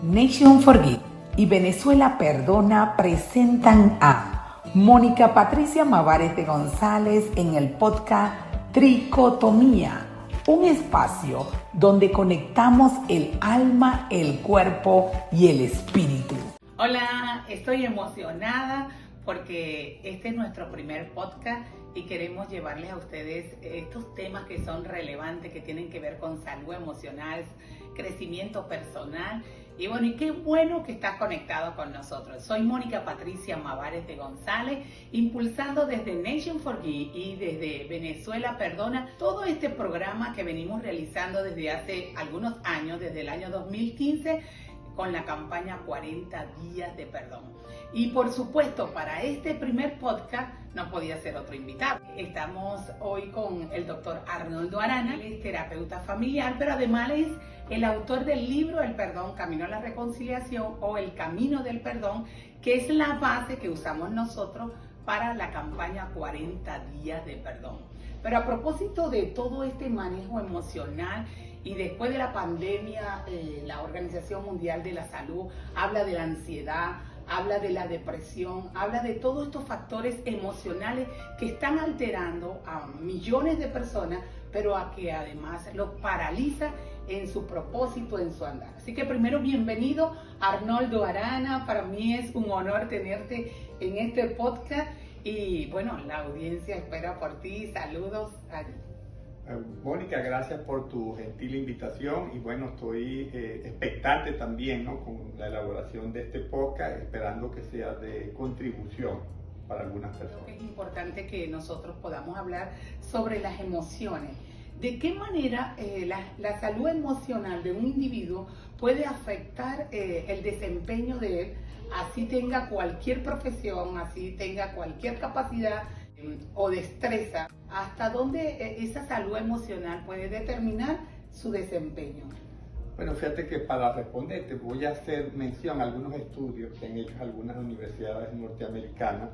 Nation Forgive y Venezuela Perdona presentan a Mónica Patricia Mavares de González en el podcast Tricotomía, un espacio donde conectamos el alma, el cuerpo y el espíritu. Hola, estoy emocionada porque este es nuestro primer podcast y queremos llevarles a ustedes estos temas que son relevantes, que tienen que ver con salud emocional, crecimiento personal. Y bueno, y qué bueno que estás conectado con nosotros. Soy Mónica Patricia Mavares de González, impulsando desde Nation Forgive y desde Venezuela Perdona todo este programa que venimos realizando desde hace algunos años, desde el año 2015, con la campaña 40 días de perdón. Y por supuesto, para este primer podcast no podía ser otro invitado. Estamos hoy con el doctor Arnoldo Arana, él es terapeuta familiar, pero además es el autor del libro El Perdón, Camino a la Reconciliación o El Camino del Perdón, que es la base que usamos nosotros para la campaña 40 días de perdón. Pero a propósito de todo este manejo emocional, y después de la pandemia, la Organización Mundial de la Salud habla de la ansiedad, habla de la depresión, habla de todos estos factores emocionales que están alterando a millones de personas, pero a que además los paraliza en su propósito, en su andar. Así que primero, bienvenido Arnoldo Arana, para mí es un honor tenerte en este podcast y bueno, la audiencia espera por ti, saludos allí. Mónica, gracias por tu gentil invitación y bueno, estoy expectante también, ¿no?, con la elaboración de este podcast, esperando que sea de contribución para algunas personas. Es importante que nosotros podamos hablar sobre las emociones. ¿De qué manera la salud emocional de un individuo puede afectar el desempeño de él, así tenga cualquier profesión, así tenga cualquier capacidad o destreza? ¿Hasta dónde esa salud emocional puede determinar su desempeño? Bueno, fíjate que para responderte voy a hacer mención a algunos estudios que han hecho algunas universidades norteamericanas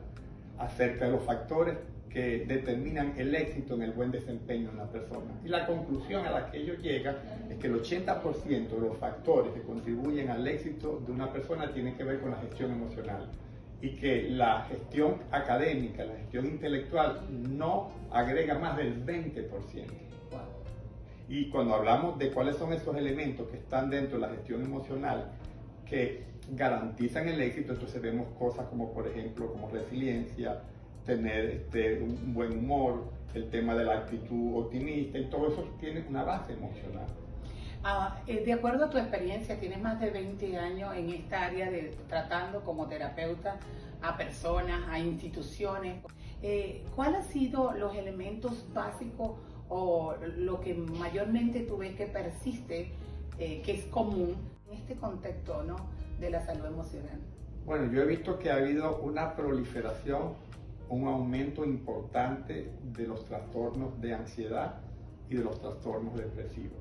acerca de los factores que determinan el éxito en el buen desempeño de una persona. Y la conclusión a la que ellos llegan es que el 80% de los factores que contribuyen al éxito de una persona tienen que ver con la gestión emocional. Y que la gestión académica, la gestión intelectual no agrega más del 20%. Y cuando hablamos de cuáles son esos elementos que están dentro de la gestión emocional que garantizan el éxito, entonces vemos cosas como, por ejemplo, como resiliencia, tener un buen humor, el tema de la actitud optimista, y todo eso tiene una base emocional. De acuerdo a tu experiencia, tienes más de 20 años en esta área de tratando como terapeuta a personas, a instituciones. ¿Cuáles han sido los elementos básicos o lo que mayormente tú ves que persiste, que es común en este contexto, ¿no?, de la salud emocional? Bueno, yo he visto que ha habido una proliferación, un aumento importante de los trastornos de ansiedad y de los trastornos depresivos.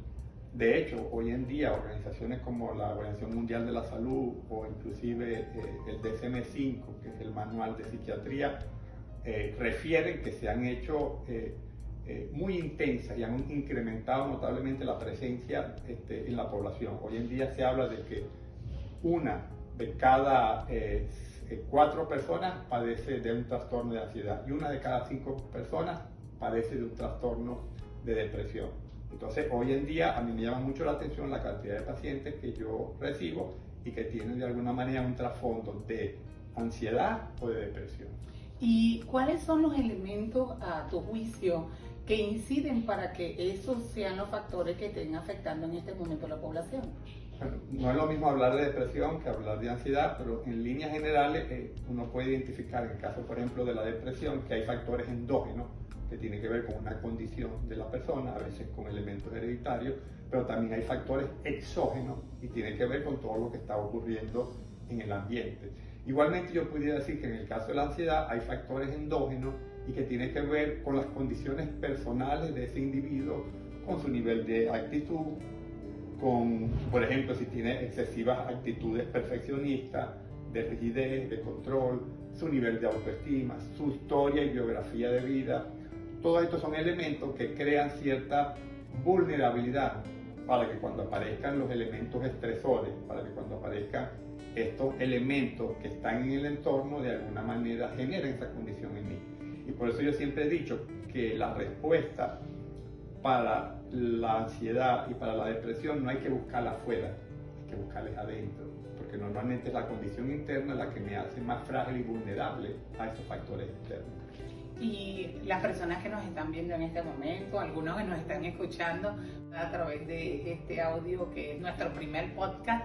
De hecho, hoy en día organizaciones como la Organización Mundial de la Salud o inclusive el DSM-5, que es el Manual de Psiquiatría, refieren que se han hecho muy intensas y han incrementado notablemente la presencia en la población. Hoy en día se habla de que una de cada 4 personas padece de un trastorno de ansiedad y una de cada 5 personas padece de un trastorno de depresión. Entonces, hoy en día a mí me llama mucho la atención la cantidad de pacientes que yo recibo y que tienen de alguna manera un trasfondo de ansiedad o de depresión. ¿Y cuáles son los elementos, a tu juicio, que inciden para que esos sean los factores que estén afectando en este momento a la población? Bueno, no es lo mismo hablar de depresión que hablar de ansiedad, pero en líneas generales uno puede identificar, en el caso, por ejemplo, de la depresión, que hay factores endógenos que tiene que ver con una condición de la persona, a veces con elementos hereditarios, pero también hay factores exógenos y tiene que ver con todo lo que está ocurriendo en el ambiente. Igualmente yo pudiera decir que en el caso de la ansiedad hay factores endógenos y que tiene que ver con las condiciones personales de ese individuo, con su nivel de actitud, con, por ejemplo, si tiene excesivas actitudes perfeccionistas, de rigidez, de control, su nivel de autoestima, su historia y biografía de vida. Todos estos son elementos que crean cierta vulnerabilidad para que cuando aparezcan los elementos estresores, para que cuando aparezcan estos elementos que están en el entorno, de alguna manera generen esa condición en mí. Y por eso yo siempre he dicho que la respuesta para la ansiedad y para la depresión no hay que buscarla afuera, hay que buscarla adentro, porque normalmente es la condición interna la que me hace más frágil y vulnerable a esos factores externos. Y las personas que nos están viendo en este momento, algunos que nos están escuchando a través de este audio que es nuestro primer podcast,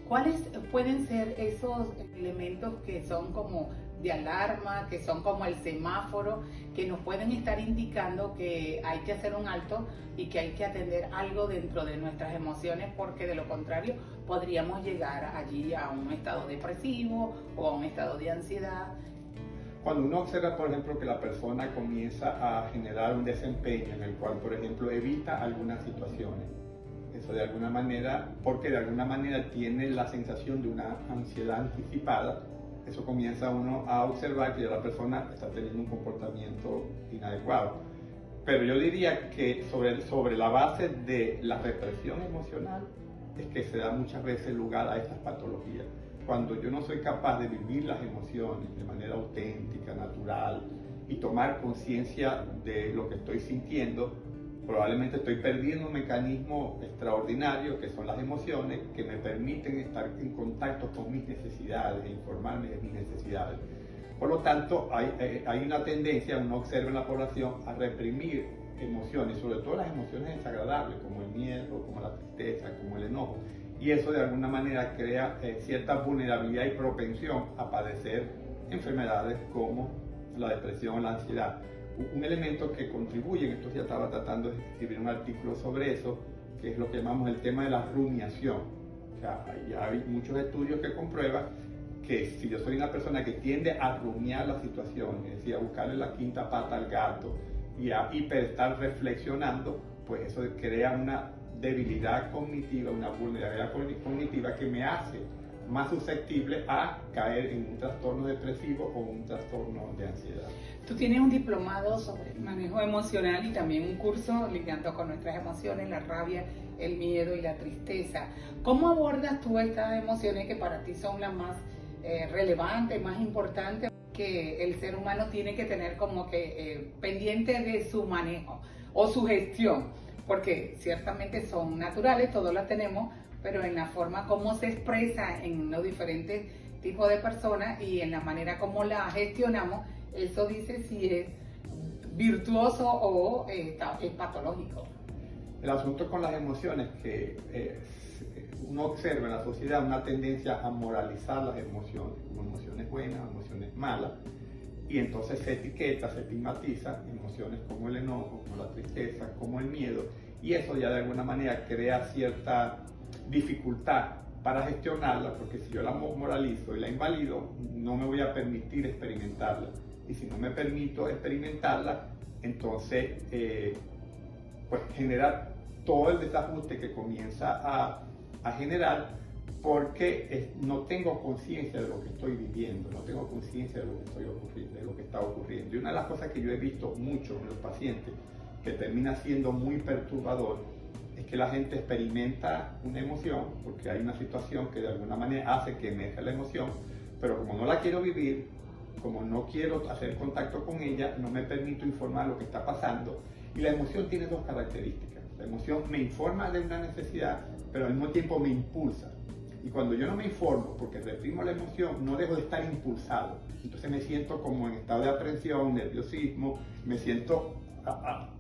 ¿cuáles pueden ser esos elementos que son como de alarma, que son como el semáforo, que nos pueden estar indicando que hay que hacer un alto y que hay que atender algo dentro de nuestras emociones, porque de lo contrario podríamos llegar allí a un estado depresivo o a un estado de ansiedad? Cuando uno observa, por ejemplo, que la persona comienza a generar un desempeño en el cual, por ejemplo, evita algunas situaciones, eso de alguna manera, porque de alguna manera tiene la sensación de una ansiedad anticipada, eso comienza uno a observar que ya la persona está teniendo un comportamiento inadecuado. Pero yo diría que sobre la base de la represión emocional es que se da muchas veces lugar a estas patologías. Cuando yo no soy capaz de vivir las emociones de manera auténtica, natural, y tomar conciencia de lo que estoy sintiendo, probablemente estoy perdiendo un mecanismo extraordinario que son las emociones, que me permiten estar en contacto con mis necesidades e informarme de mis necesidades. Por lo tanto, hay una tendencia, uno observa en la población, a reprimir emociones, sobre todo las emociones desagradables, como el miedo, como la tristeza, como el enojo. Y eso de alguna manera crea cierta vulnerabilidad y propensión a padecer enfermedades como la depresión o la ansiedad. Un elemento que contribuye, en esto ya estaba tratando de escribir un artículo sobre eso, que es lo que llamamos el tema de la rumiación. O sea, ya hay muchos estudios que comprueban que si yo soy una persona que tiende a rumiar la situación, es decir, a buscarle la quinta pata al gato y a estar reflexionando, pues eso crea una debilidad cognitiva, una vulnerabilidad cognitiva que me hace más susceptible a caer en un trastorno depresivo o un trastorno de ansiedad. Tú tienes un diplomado sobre manejo emocional y también un curso ligando con nuestras emociones, la rabia, el miedo y la tristeza. ¿Cómo abordas tú estas emociones que para ti son las más relevantes, más importantes, que el ser humano tiene que tener como que pendiente de su manejo o su gestión? Porque ciertamente son naturales, todos las tenemos, pero en la forma como se expresa en los diferentes tipos de personas y en la manera como la gestionamos, eso dice si es virtuoso o es patológico. El asunto con las emociones, que uno observa en la sociedad una tendencia a moralizar las emociones, como emociones buenas, emociones malas, y entonces se etiqueta, se estigmatiza emociones como el enojo, como la tristeza, como el miedo, y eso ya de alguna manera crea cierta dificultad para gestionarla, porque si yo la moralizo y la invalido, no me voy a permitir experimentarla, y si no me permito experimentarla, entonces pues genera todo el desajuste que comienza a generar, porque no tengo conciencia de lo que estoy viviendo, no tengo conciencia de lo que está ocurriendo. Y una de las cosas que yo he visto mucho en los pacientes, que termina siendo muy perturbador, es que la gente experimenta una emoción, porque hay una situación que de alguna manera hace que emerja la emoción, pero como no la quiero vivir, como no quiero hacer contacto con ella, no me permito informar lo que está pasando. Y la emoción tiene dos características. La emoción me informa de una necesidad, pero al mismo tiempo me impulsa. Y cuando yo no me informo, porque reprimo la emoción, no dejo de estar impulsado. Entonces me siento como en estado de aprensión, nerviosismo, me siento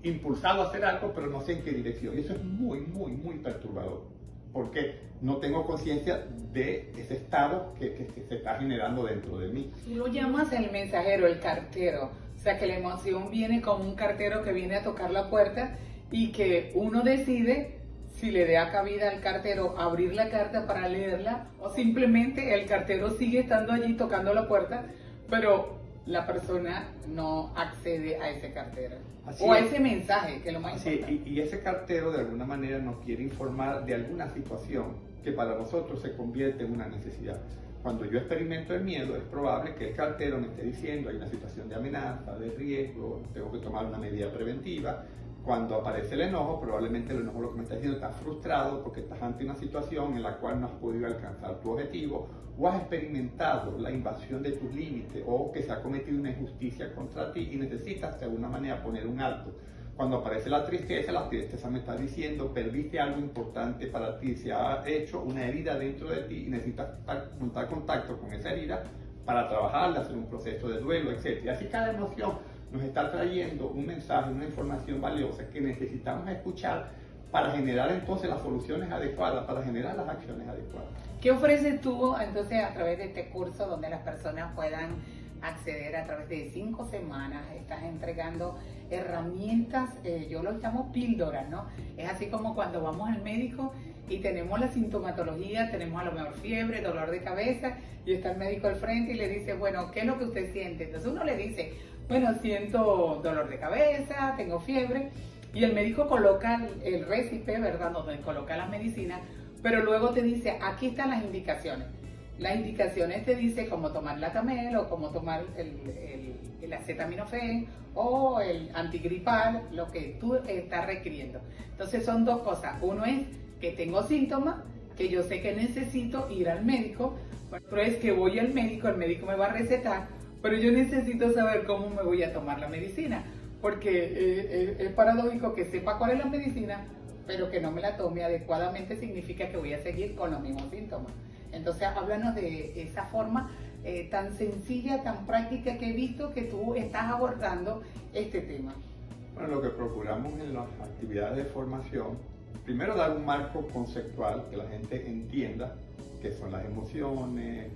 impulsado a hacer algo, pero no sé en qué dirección. Y eso es muy, muy, muy perturbador, porque no tengo conciencia de ese estado que se está generando dentro de mí. Tú lo llamas el mensajero, el cartero. O sea, que la emoción viene como un cartero que viene a tocar la puerta y que uno decide si le da cabida al cartero abrir la carta para leerla, o simplemente el cartero sigue estando allí tocando la puerta, pero la persona no accede a ese cartero. Así o a es. ese mensaje, que es lo más importante. Y ese cartero de alguna manera nos quiere informar de alguna situación que para nosotros se convierte en una necesidad. Cuando yo experimento el miedo, es probable que el cartero me esté diciendo hay una situación de amenaza, de riesgo, tengo que tomar una medida preventiva. cuando aparece el enojo, probablemente el enojo, lo que me está diciendo, estás frustrado porque estás ante una situación en la cual no has podido alcanzar tu objetivo, o has experimentado la invasión de tus límites, o que se ha cometido una injusticia contra ti y necesitas de alguna manera poner un alto. Cuando aparece la tristeza me está diciendo, perdiste algo importante para ti, se ha hecho una herida dentro de ti y necesitas montar contacto con esa herida para trabajarla, hacer un proceso de duelo, etc. Y así cada emoción nos está trayendo un mensaje, una información valiosa que necesitamos escuchar para generar entonces las soluciones adecuadas, para generar las acciones adecuadas. ¿Qué ofreces tú entonces a través de este curso donde las personas puedan acceder a través de 5 semanas? Estás entregando herramientas, yo lo llamo píldoras, ¿no? Es así como cuando vamos al médico y tenemos la sintomatología, tenemos a lo mejor fiebre, dolor de cabeza, y está el médico al frente y le dice, bueno, ¿qué es lo que usted siente? Entonces uno le dice, bueno, siento dolor de cabeza, tengo fiebre, y el médico coloca el récipe, ¿verdad?, donde coloca las medicinas, pero luego te dice, aquí están las indicaciones. Las indicaciones te dice cómo tomar la Tamel o cómo tomar el acetaminofén o el antigripal, lo que tú estás requiriendo. Entonces son dos cosas. Uno es que tengo síntomas, que yo sé que necesito ir al médico. Otro es que voy al médico, el médico me va a recetar, pero yo necesito saber cómo me voy a tomar la medicina. Porque es paradójico que sepa cuál es la medicina, pero que no me la tome adecuadamente significa que voy a seguir con los mismos síntomas. Entonces, háblanos de esa forma tan sencilla, tan práctica que he visto que tú estás abordando este tema. Bueno, lo que procuramos en las actividades de formación, primero dar un marco conceptual, que la gente entienda qué son las emociones,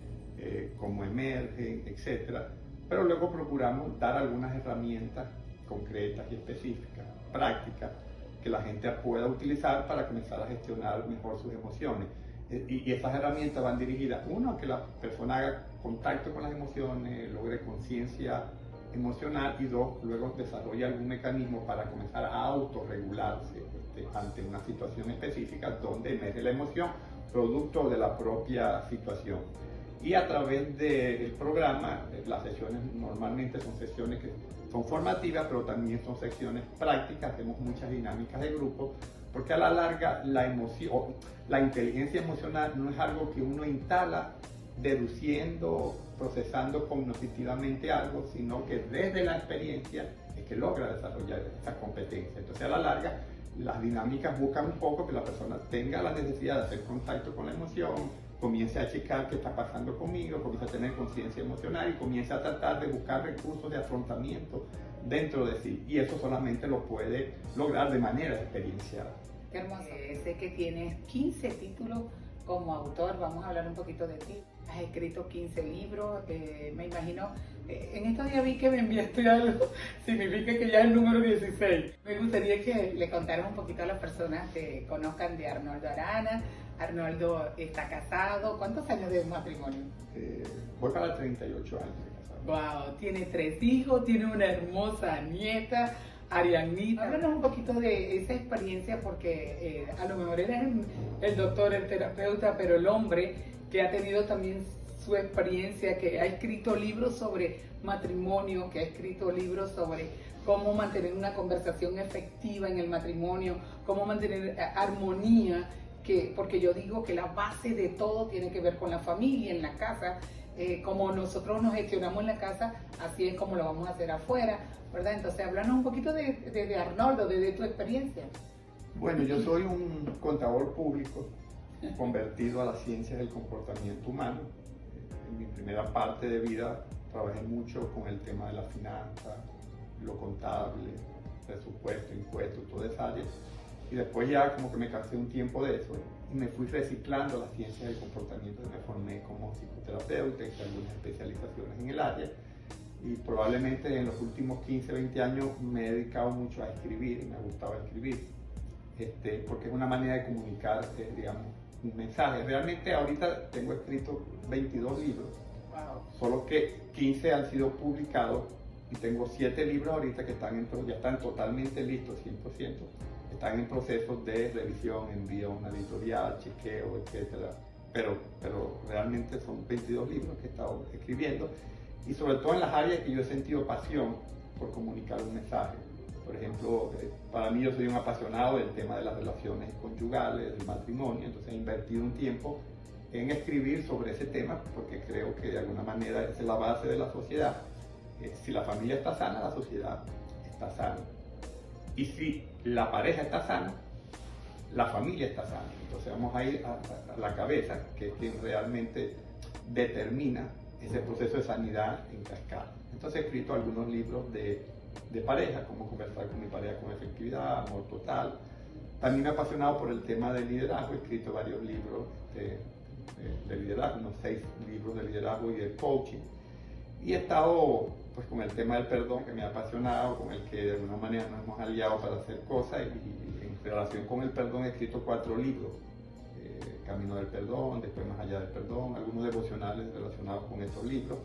cómo emergen, etc. Pero luego procuramos dar algunas herramientas concretas y específicas, prácticas, que la gente pueda utilizar para comenzar a gestionar mejor sus emociones. Y estas herramientas van dirigidas, uno, a que la persona haga contacto con las emociones, logre conciencia emocional, y dos, luego desarrolle algún mecanismo para comenzar a autorregularse ante una situación específica donde emerge la emoción, producto de la propia situación. Y a través del programa, las sesiones normalmente son sesiones que son formativas, pero también son secciones prácticas, hacemos muchas dinámicas de grupo, porque a la larga la inteligencia emocional no es algo que uno instala deduciendo, procesando cognitivamente algo, sino que desde la experiencia es que logra desarrollar esa competencia. Entonces a la larga las dinámicas buscan un poco que la persona tenga la necesidad de hacer contacto con la emoción, comience a checar qué está pasando conmigo, comience a tener conciencia emocional y comience a tratar de buscar recursos de afrontamiento dentro de sí. Y eso solamente lo puede lograr de manera experiencial. Qué hermoso. Sé que tienes 15 títulos como autor. Vamos a hablar un poquito de ti. Has escrito 15 libros. Me imagino, en estos días vi que me enviaste algo. Significa que ya es el número 16. Me gustaría que le contaras un poquito a las personas que conozcan de Arnoldo Arana. Arnoldo está casado. ¿Cuántos años de matrimonio? Voy para 38 años de casado. Wow, tiene 3 hijos, tiene una hermosa nieta, Arianita. Háblanos un poquito de esa experiencia, porque a lo mejor eres el doctor, el terapeuta, pero el hombre que ha tenido también su experiencia, que ha escrito libros sobre matrimonio, que ha escrito libros sobre cómo mantener una conversación efectiva en el matrimonio, cómo mantener armonía, porque yo digo que la base de todo tiene que ver con la familia, en la casa. Como nosotros nos gestionamos en la casa, así es como lo vamos a hacer afuera, ¿verdad? Entonces, háblanos un poquito de Arnoldo, de tu experiencia. Bueno, yo soy un contador público convertido a las ciencias del comportamiento humano. En mi primera parte de vida trabajé mucho con el tema de la finanza, lo contable, presupuesto, impuestos, toda esa área. Y después ya como que me cansé un tiempo de eso y me fui reciclando las ciencias del comportamiento. Me formé como psicoterapeuta, hice algunas especializaciones en el área, y probablemente en los últimos 15, 20 años me he dedicado mucho a escribir, me gustaba escribir, porque es una manera de comunicar, digamos, un mensaje. Realmente ahorita tengo escrito 22 libros, Wow. solo que 15 han sido publicados y tengo 7 libros ahorita que ya están totalmente listos, 100%. Están en proceso de revisión, envío a una editorial, chequeo, etc. Pero realmente son 22 libros que he estado escribiendo, y sobre todo en las áreas que yo he sentido pasión por comunicar un mensaje. Por ejemplo, para mí yo soy un apasionado del tema de las relaciones conyugales, del matrimonio, entonces he invertido un tiempo en escribir sobre ese tema porque creo que de alguna manera es la base de la sociedad. Si la familia está sana, la sociedad está sana. Y si la pareja está sana, la familia está sana. Entonces vamos a ir a la cabeza, que es quien realmente determina ese proceso de sanidad en cascada. Entonces he escrito algunos libros de pareja, cómo conversar con mi pareja con efectividad, amor total. También me he apasionado por el tema del liderazgo, he escrito varios libros de liderazgo, unos 6 libros de liderazgo y de coaching. Y he estado pues con el tema del perdón, que me ha apasionado, con el que de alguna manera nos hemos aliado para hacer cosas, y en relación con el perdón he escrito 4 libros. Camino del perdón, después Más allá del perdón, algunos devocionales relacionados con estos libros.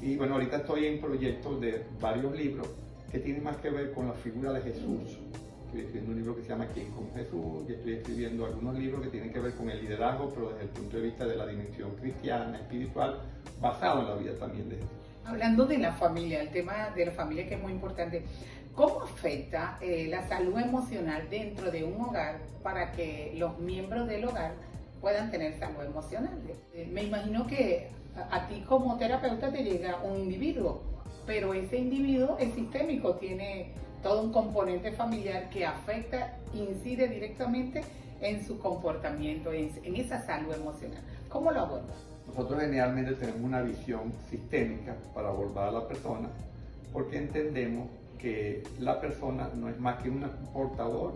Y bueno, ahorita estoy en proyectos de varios libros que tienen más que ver con la figura de Jesús. Estoy escribiendo un libro que se llama ¿Quién como Jesús? Y estoy escribiendo algunos libros que tienen que ver con el liderazgo, pero desde el punto de vista de la dimensión cristiana, espiritual, basado en la vida también de Jesús. Hablando de la familia, el tema de la familia que es muy importante, ¿cómo afecta la salud emocional dentro de un hogar para que los miembros del hogar puedan tener salud emocional? Me imagino que a ti como terapeuta te llega un individuo, pero ese individuo es sistémico, tiene todo un componente familiar que afecta, incide directamente en su comportamiento, en esa salud emocional. ¿Cómo lo abordas? Nosotros generalmente tenemos una visión sistémica para abordar a la persona porque entendemos que la persona no es más que un portador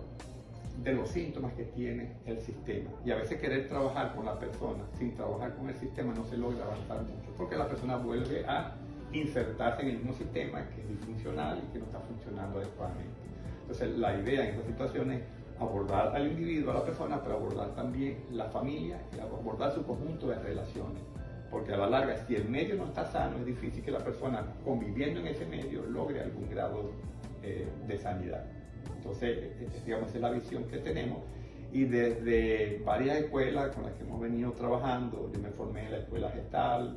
de los síntomas que tiene el sistema. Y a veces querer trabajar con la persona sin trabajar con el sistema no se logra avanzar mucho porque la persona vuelve a insertarse en el mismo sistema que es disfuncional y que no está funcionando adecuadamente. Entonces la idea en esta situación es abordar al individuo, a la persona, pero abordar también la familia y abordar su conjunto de relaciones. Porque a la larga, si el medio no está sano, es difícil que la persona conviviendo en ese medio logre algún grado de sanidad. Entonces, digamos, es la visión que tenemos. Y desde varias escuelas con las que hemos venido trabajando, yo me formé en la escuela gestal,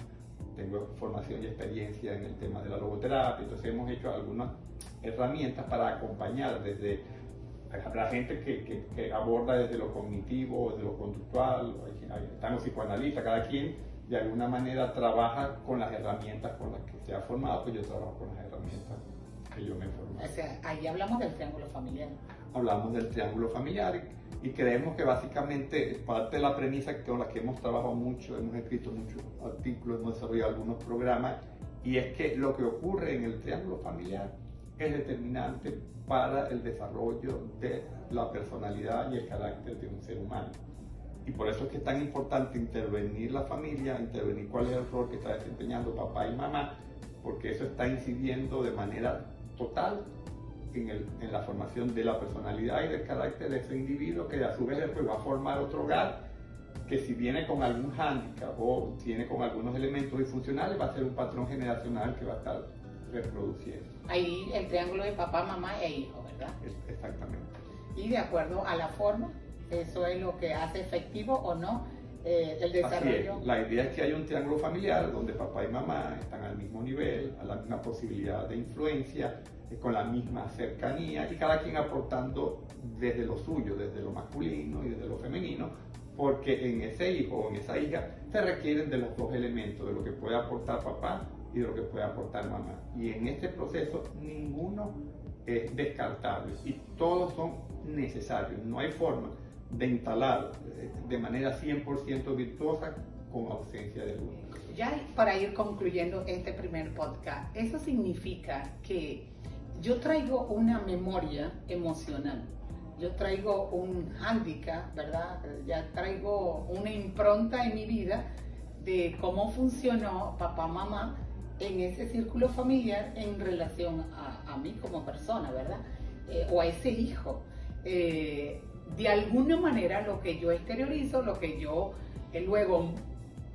tengo formación y experiencia en el tema de la logoterapia, entonces hemos hecho algunas herramientas para acompañar desde la gente que aborda desde lo cognitivo, desde lo conductual, están los psicoanalistas, cada quien de alguna manera trabaja con las herramientas con las que se ha formado, pues yo trabajo con las herramientas que yo me he formado. O sea, ahí hablamos del triángulo familiar. Hablamos del triángulo familiar y creemos que básicamente parte de la premisa con la que hemos trabajado mucho, hemos escrito muchos artículos, hemos desarrollado algunos programas, y es que lo que ocurre en el triángulo familiar es determinante para el desarrollo de la personalidad y el carácter de un ser humano. Y por eso es que es tan importante intervenir la familia, intervenir cuál es el rol que está desempeñando papá y mamá, porque eso está incidiendo de manera total en la formación de la personalidad y del carácter de ese individuo, que a su vez después va a formar otro hogar que si viene con algún hándicap o tiene con algunos elementos disfuncionales, va a ser un patrón generacional que va a estar reproduciendo. Ahí el triángulo de papá, mamá e hijo, ¿verdad? Exactamente. Y de acuerdo a la forma, eso es lo que hace efectivo o no el desarrollo. Así es. La idea es que haya un triángulo familiar donde papá y mamá están al mismo nivel, a la misma posibilidad de influencia, con la misma cercanía y cada quien aportando desde lo suyo, desde lo masculino y desde lo femenino, porque en ese hijo o en esa hija se requieren de los dos elementos, de lo que puede aportar papá y de lo que puede aportar mamá. Y en este proceso ninguno es descartable y todos son necesarios. No hay forma de instalar de manera 100% virtuosa con ausencia de uno. Ya para ir concluyendo este primer podcast, eso significa que yo traigo una memoria emocional, yo traigo un hándicap, ¿verdad? Ya traigo una impronta en mi vida de cómo funcionó papá, mamá en ese círculo familiar en relación a mí como persona, ¿verdad? O a ese hijo. De alguna manera lo que yo exteriorizo, lo que yo luego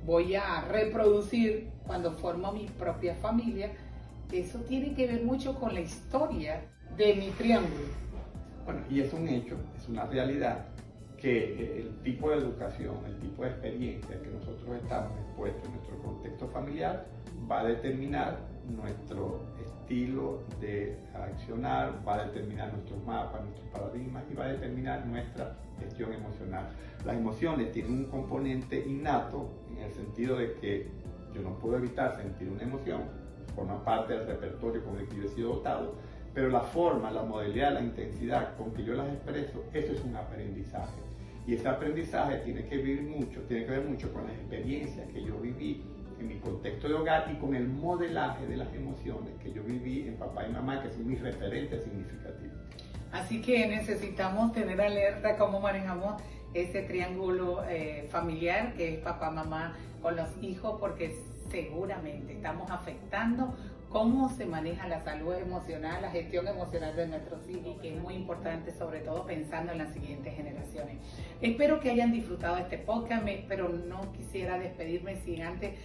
voy a reproducir cuando formo mi propia familia, eso tiene que ver mucho con la historia de mi triángulo. Bueno, y es un hecho, es una realidad que el tipo de educación, el tipo de experiencia que nosotros estamos expuestos en nuestro contexto familiar va a determinar nuestro estilo de accionar, va a determinar nuestros mapas, nuestros paradigmas y va a determinar nuestra gestión emocional. Las emociones tienen un componente innato en el sentido de que yo no puedo evitar sentir una emoción, forma parte del repertorio con el que yo he sido dotado, pero la forma, la modalidad, la intensidad con que yo las expreso, eso es un aprendizaje. Y ese aprendizaje tiene que ver mucho con las experiencias que yo viví en mi contexto de hogar y con el modelaje de las emociones que yo viví en papá y mamá, que son mis referentes significativos. Así que necesitamos tener alerta cómo manejamos ese triángulo familiar que es papá, mamá con los hijos, porque seguramente estamos afectando cómo se maneja la salud emocional, la gestión emocional de nuestros hijos, que es muy importante, sobre todo pensando en las siguientes generaciones. Espero que hayan disfrutado este podcast, pero no quisiera despedirme sin antes.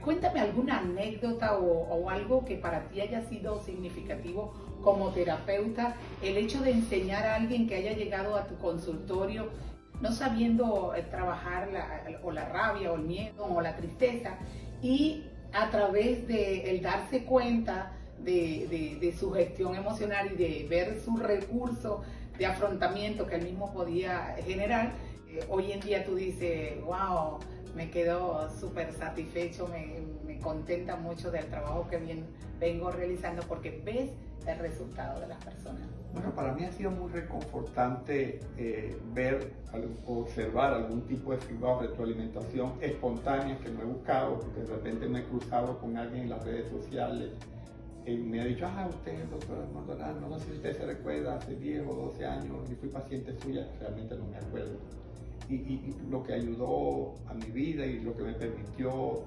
Cuéntame alguna anécdota o algo que para ti haya sido significativo como terapeuta, el hecho de enseñar a alguien que haya llegado a tu consultorio no sabiendo trabajar la rabia o el miedo o la tristeza, y a través de el darse cuenta de su gestión emocional y de ver su recurso de afrontamiento que él mismo podía generar, hoy en día tú dices, wow, me quedo súper satisfecho, me contenta mucho del trabajo que vengo realizando, porque ves el resultado de las personas. Bueno, para mí ha sido muy reconfortante observar algún tipo de feedback o retroalimentación espontánea que no he buscado, porque de repente me he cruzado con alguien en las redes sociales y me ha dicho, usted es el doctor Arnoldo Arana, no sé si usted se recuerda, hace 10 o 12 años yo fui paciente suya, realmente no me acuerdo. Y lo que ayudó a mi vida y lo que me permitió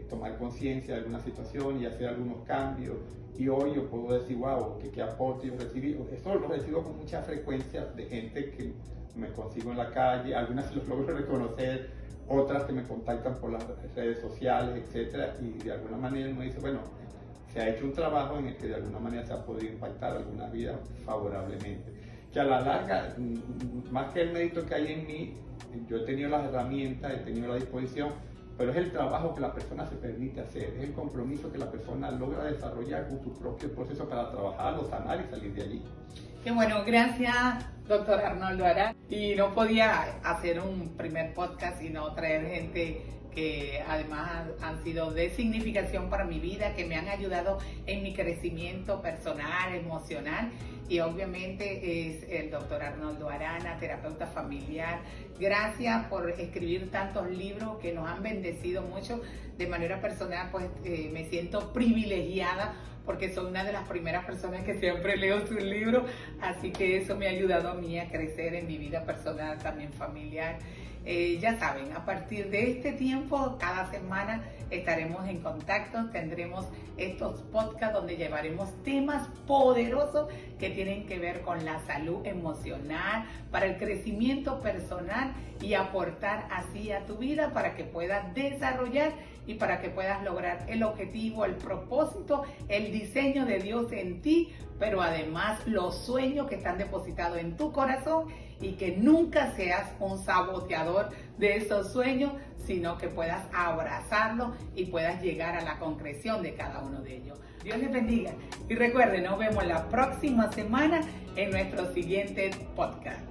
tomar conciencia de alguna situación y hacer algunos cambios. Y hoy yo puedo decir, wow, qué aporte yo recibí. Eso lo recibo con mucha frecuencia de gente que me consigo en la calle, algunas los logro reconocer, otras que me contactan por las redes sociales, etc. Y de alguna manera uno dice, bueno, se ha hecho un trabajo en el que de alguna manera se ha podido impactar alguna vida favorablemente. Que a la larga, más que el mérito que hay en mí, yo he tenido las herramientas, he tenido la disposición, pero es el trabajo que la persona se permite hacer, es el compromiso que la persona logra desarrollar con su propio proceso para trabajarlo, sanar y salir de allí. Qué bueno, gracias, doctor Arnoldo Arana. Y no podía hacer un primer podcast y no traer gente que además han sido de significación para mi vida, que me han ayudado en mi crecimiento personal, emocional, y obviamente es el doctor Arnoldo Arana, terapeuta familiar. Gracias por escribir tantos libros que nos han bendecido mucho. De manera personal, pues me siento privilegiada porque soy una de las primeras personas que siempre leo sus libros, así que eso me ha ayudado a mí a crecer en mi vida personal, también familiar. Ya saben, a partir de este tiempo, cada semana estaremos en contacto, tendremos estos podcasts donde llevaremos temas poderosos que tienen que ver con la salud emocional, para el crecimiento personal y aportar así a tu vida para que puedas desarrollar y para que puedas lograr el objetivo, el propósito, el diseño de Dios en ti, pero además los sueños que están depositados en tu corazón, y que nunca seas un saboteador de esos sueños, sino que puedas abrazarlos y puedas llegar a la concreción de cada uno de ellos. Dios les bendiga y recuerden, nos vemos la próxima semana en nuestro siguiente podcast.